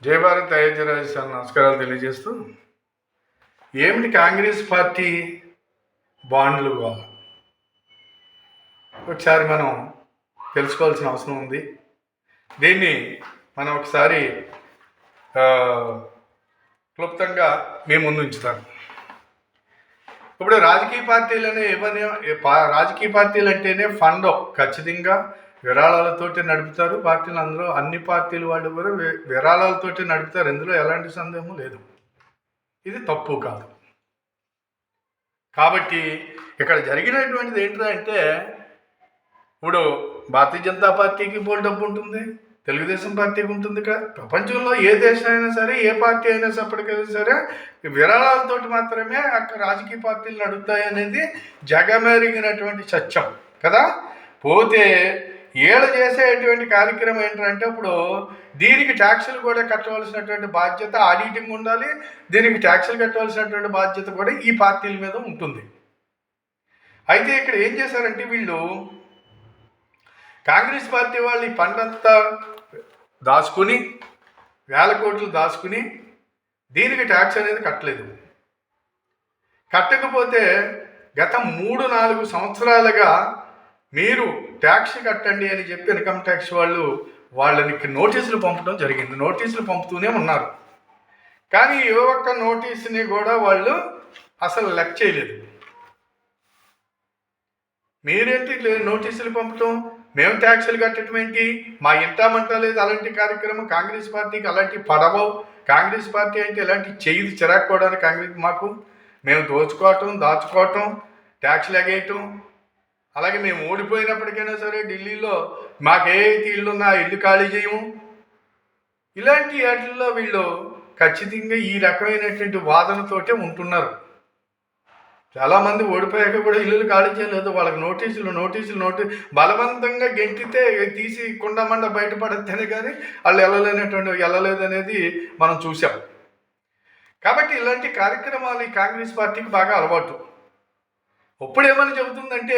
జై భారత్ అయోధ్య రాజస్థాన్ నమస్కారాలు తెలియజేస్తూ ఏమిటి కాంగ్రెస్ పార్టీ బాండ్లు ఒకసారి మనం తెలుసుకోవాల్సిన అవసరం ఉంది. దీన్ని మనం ఒకసారి క్లుప్తంగా మీ ముందు ఉంచుతాను. ఇప్పుడు రాజకీయ పార్టీలనే రాజకీయ పార్టీలు అంటేనే ఫండ్ ఖచ్చితంగా విరాళాలతోటి నడుపుతారు. పార్టీలు అందరూ అన్ని పార్టీల వాళ్ళు కూడా విరాళాలతోటి నడుపుతారు. ఇందులో ఎలాంటి సందేహం లేదు. ఇది తప్పు కాదు. కాబట్టి ఇక్కడ జరిగినటువంటిది ఏంటంటే, ఇప్పుడు భారతీయ జనతా పార్టీకి బోల్ డబ్బు ఉంటుంది, తెలుగుదేశం పార్టీకి ఉంటుంది. ప్రపంచంలో ఏ దేశం అయినా సరే, ఏ పార్టీ అయినా సప్పటికైనా సరే విరాళాలతోటి మాత్రమే అక్కడ రాజకీయ పార్టీలు నడుపుతాయి అనేది జగమెరిగినటువంటి సత్యం కదా. పోతే ఏళ్ళు చేసేటువంటి కార్యక్రమం ఏంటంటే, ఇప్పుడు దీనికి ట్యాక్సులు కూడా కట్టవలసినటువంటి బాధ్యత ఆడిటింగ్ ఉండాలి. దీనికి ట్యాక్సులు కట్టవలసినటువంటి బాధ్యత కూడా ఈ పార్టీల మీద ఉంటుంది. అయితే ఇక్కడ ఏం చేశారంటే, వీళ్ళు కాంగ్రెస్ పార్టీ వాళ్ళు ఈ పండంతా దాచుకుని, వేల కోట్లు దాచుకుని దీనికి ట్యాక్స్ అనేది కట్టలేదు. కట్టకపోతే గత 3-4 సంవత్సరాలుగా మీరు ట్యాక్స్ కట్టండి అని చెప్పి ఇన్కమ్ ట్యాక్స్ వాళ్ళని నోటీసులు పంపడం జరిగింది. నోటీసులు పంపుతూనే ఉన్నారు. కానీ ఏ ఒక్క నోటీసుని కూడా వాళ్ళు అసలు లెక్క చేయలేదు. మీరేంటి నోటీసులు పంపటం, మేము ట్యాక్సులు కట్టడం ఏంటి, మా ఇంటామంటా లేదు. అలాంటి కార్యక్రమం కాంగ్రెస్ పార్టీకి అలాంటివి పడవవు. కాంగ్రెస్ పార్టీ అంటే ఇలాంటి చేయదు, చిరాక్కోవడానికి కాంగ్రెస్ మాకు. మేము దోచుకోవటం, దాచుకోవటం, ట్యాక్స్లు ఎగేయటం, అలాగే మేము ఓడిపోయినప్పటికైనా సరే ఢిల్లీలో మాకే ఇళ్ళున్నా ఇల్లు ఖాళీ చేయము. ఇలాంటి వాటిల్లో వీళ్ళు ఖచ్చితంగా ఈ రకమైనటువంటి వాదనతోటే ఉంటున్నారు. చాలామంది ఓడిపోయాక కూడా ఇల్లులు ఖాళీ చేయలేదు. వాళ్ళకి నోటీసులు బలవంతంగా గెంటితే తీసి కుండమండ బయటపడతేనే కానీ వాళ్ళు వెళ్ళలేదు అనేది మనం చూసాం. కాబట్టి ఇలాంటి కార్యక్రమాలు ఈ కాంగ్రెస్ పార్టీకి బాగా అలవాటు. ఇప్పుడు ఏమని చెబుతుందంటే,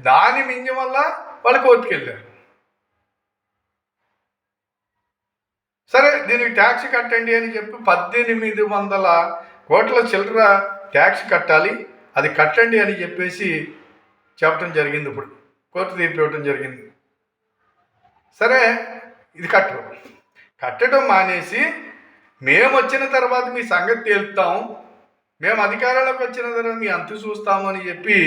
దాని మింజ వల్ల వాళ్ళు కోర్టుకు వెళ్ళారు. సరే దీనికి ట్యాక్స్ కట్టండి అని చెప్పి 1800 కోట్ల చిల్లర ట్యాక్స్ కట్టాలి, అది కట్టండి అని చెప్పేసి చెప్పడం జరిగింది. ఇప్పుడు కోర్టు తీర్పు ఇవ్వడం జరిగింది. సరే ఇది కట్టడం మానేసి, మేము వచ్చిన తర్వాత మీ సంగతి తేలుతాం, మేము అధికారంలోకి వచ్చిన తర్వాత మీ అంతు చూస్తాము అని చెప్పి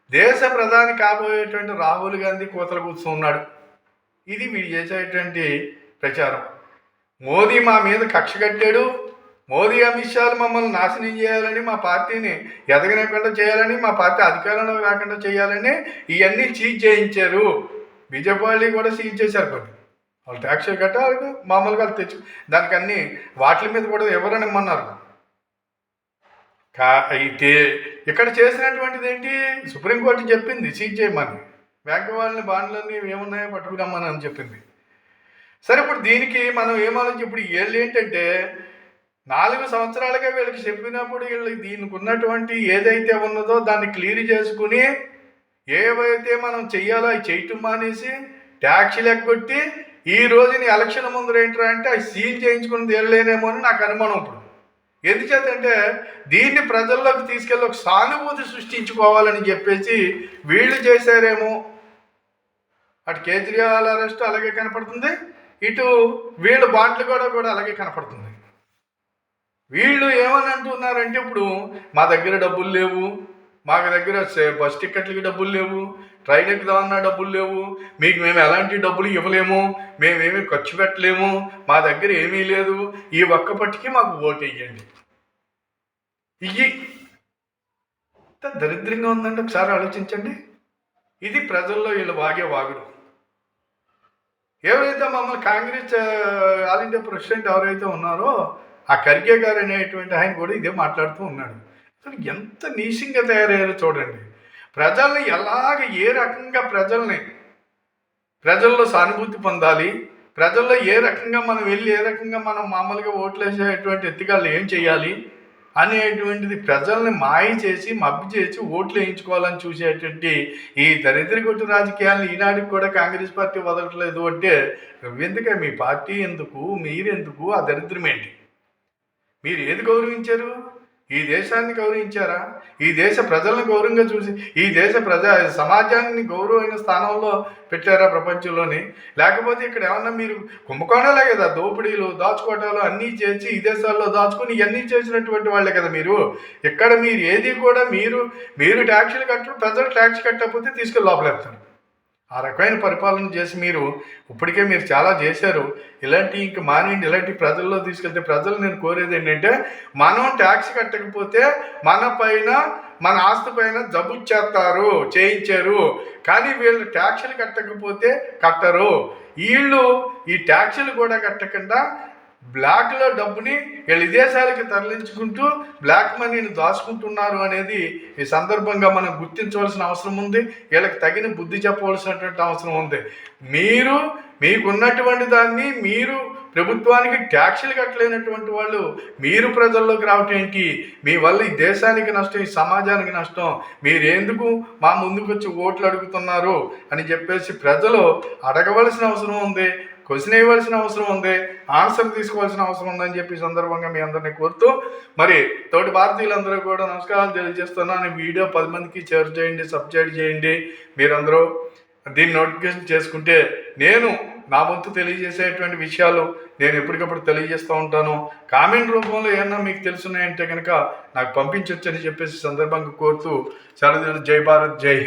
దేశ ప్రధాని కాబోయేటువంటి రాహుల్ గాంధీ కోతలు కూర్చున్నాడు. ఇది వీడు చేసేటువంటి ప్రచారం. మోదీ మా మీద కక్ష కట్టాడు, మోదీ అమిత్ షాలు మమ్మల్ని నాశనం చేయాలని, మా పార్టీని ఎదగనకుండా చేయాలని, మా పార్టీ అధికారంలోకి రాకుండా చేయాలని ఇవన్నీ సీజ్ చేయించారు. బీజేపీ వాళ్ళు కూడా సీజ్ చేశారు. కొన్ని వాళ్ళు ట్యాక్స్ కట్టాలి, మామూలుగా తెచ్చు దానికి అన్ని వాటి మీద కూడా ఎవరని ఇమ్మన్నారు. అయితే ఇక్కడ చేసినటువంటిది ఏంటి, సుప్రీంకోర్టు చెప్పింది సీజ్ చేయమని, బ్యాంకు వాళ్ళని బాండ్లన్నీ ఏమున్నాయో పట్టుకురమ్మని అని చెప్పింది. సరే ఇప్పుడు దీనికి మనం ఏమాలోచి, ఇప్పుడు వీళ్ళు ఏంటంటే 4 సంవత్సరాలుగా వీళ్ళకి చెప్పినప్పుడు వీళ్ళు దీనికి ఉన్నటువంటి ఏదైతే ఉన్నదో దాన్ని క్లియర్ చేసుకుని, ఏవైతే మనం చెయ్యాలో అవి చేయటం మానేసి ట్యాక్సీలు ఎగ్గొట్టి ఈ రోజుని ఎలక్షన్ ముందు ఏంటంటే అవి సీల్ చేయించుకుని తేలలేనేమో అని నాకు అనుమానం. ఇప్పుడు ఎందుచేతంటే దీన్ని ప్రజల్లోకి తీసుకెళ్ళి ఒక సానుభూతి సృష్టించుకోవాలని చెప్పేసి వీళ్ళు చేశారేమో. అటు కేజ్రీవాల్ అరెస్ట్ అలాగే కనపడుతుంది, ఇటు వీళ్ళు బాండ్లు కూడా అలాగే కనపడుతుంది. వీళ్ళు ఏమని అంటున్నారంటే, ఇప్పుడు మా దగ్గర డబ్బులు లేవు, మా దగ్గర బస్ టికెట్లకి డబ్బులు లేవు, ట్రైన్ ఎక్కుదామన్నా డబ్బులు లేవు, మీకు మేము ఎలాంటి డబ్బులు ఇవ్వలేము, మేమేమీ ఖర్చు పెట్టలేము, మా దగ్గర ఏమీ లేదు, ఈ ఒక్క పట్టికి మాకు ఓటు వేయండి. ఇది దరిద్రంగా ఉందండి. ఒకసారి ఆలోచించండి. ఇది ప్రజల్లో వీళ్ళు వాగుడు. ఎవరైతే మమ్మల్ని కాంగ్రెస్ ఆల్ ఇండియా ప్రెసిడెంట్ ఎవరైతే ఉన్నారో ఆ ఖర్గే గారు అనేటువంటి ఆయన కూడా ఇదే మాట్లాడుతూ ఉన్నాడు. అసలు ఎంత నీచంగా తయారయ్యారో చూడండి. ప్రజల్ని ఏ రకంగా ప్రజల్లో సానుభూతి పొందాలి, ప్రజల్లో ఏ రకంగా మనం వెళ్ళి ఏ రకంగా మనం మామూలుగా ఓట్లు వేసేటువంటి ఎత్తుగాళ్ళు ఏం చేయాలి, అనేటువంటిది ప్రజల్ని మాయ చేసి మభ్య చేసి ఓట్లు వేయించుకోవాలని చూసేటువంటి ఈ దరిద్రగొట్టు రాజకీయాలను ఈనాటికి కూడా కాంగ్రెస్ పార్టీ వదలట్లేదు అంటే నువ్వెందుకే, మీ పార్టీ ఎందుకు, మీరెందుకు, ఆ దరిద్రం ఏంటి? మీరు ఏది గౌరవించారు? ఈ దేశాన్ని గౌరవించారా? ఈ దేశ ప్రజలను గౌరవంగా చూసి ఈ దేశ సమాజాన్ని గౌరవమైన స్థానంలో పెట్టారా ప్రపంచంలోని? లేకపోతే ఇక్కడ ఏమన్నా మీరు కుంభకోణాలే కదా, దోపిడీలు దాచుకోవటాలు అన్నీ చేసి ఈ దేశాల్లో దాచుకొని ఇవన్నీ చేసినటువంటి వాళ్ళే కదా మీరు. ఇక్కడ మీరు ఏది కూడా మీరు ట్యాక్సులు కట్టరు, ప్రజలు ట్యాక్స్ కట్టకపోతే తీసుకెళ్ళి లోపలేస్తారు. ఆ రకమైన పరిపాలన చేసి ఇప్పటికే మీరు చాలా చేశారు. ఇంక మానేయండి. ఇలాంటి ప్రజల్లో తీసుకెళ్తే ప్రజలు నేను కోరేది ఏంటంటే, మనం ట్యాక్స్ కట్టకపోతే మన ఆస్తి పైన జబ్బు చేయించారు. కానీ వీళ్ళు ట్యాక్సులు కట్టకపోతే కట్టరు. వీళ్ళు ఈ ట్యాక్సులు కూడా కట్టకుండా బ్లాక్లో డబ్బుని వీళ్ళు విదేశాలకి తరలించుకుంటూ బ్లాక్ మనీని దాచుకుంటున్నారు అనేది ఈ సందర్భంగా మనం గుర్తించవలసిన అవసరం ఉంది. వీళ్ళకి తగిన బుద్ధి చెప్పవలసినటువంటి అవసరం ఉంది. మీకున్నటువంటి దాన్ని మీరు ప్రభుత్వానికి ట్యాక్సులు కట్టలేనటువంటి వాళ్ళు మీరు ప్రజల్లోకి రావటం ఏంటి? మీ వల్ల ఈ దేశానికి నష్టం, ఈ సమాజానికి నష్టం. మీరెందుకు మా ముందుకు వచ్చి ఓట్లు అడుగుతున్నారు అని చెప్పేసి ప్రజలు అడగవలసిన అవసరం ఉంది, క్వశ్చన్ వేయవలసిన అవసరం ఉంది, ఆన్సర్ తీసుకోవాల్సిన అవసరం ఉందని చెప్పి సందర్భంగా మీ అందరినీ కోరుతూ తోటి భారతీయులందరూ కూడా నమస్కారాలు తెలియజేస్తున్నాను. వీడియో 10 మందికి షేర్ చేయండి, సబ్స్క్రైబ్ చేయండి. మీరందరూ దీన్ని నోటిఫికేషన్ చేసుకుంటే నేను నా వంతు తెలియజేసేటువంటి విషయాలు నేను ఎప్పటికప్పుడు తెలియజేస్తూ ఉంటాను. కామెంట్ రూపంలో ఏమన్నా మీకు తెలుసున్నాయంటే కనుక నాకు పంపించవచ్చని చెప్పేసి సందర్భంగా కోరుతూ సెలవు. జై భారత్, జై హింద్.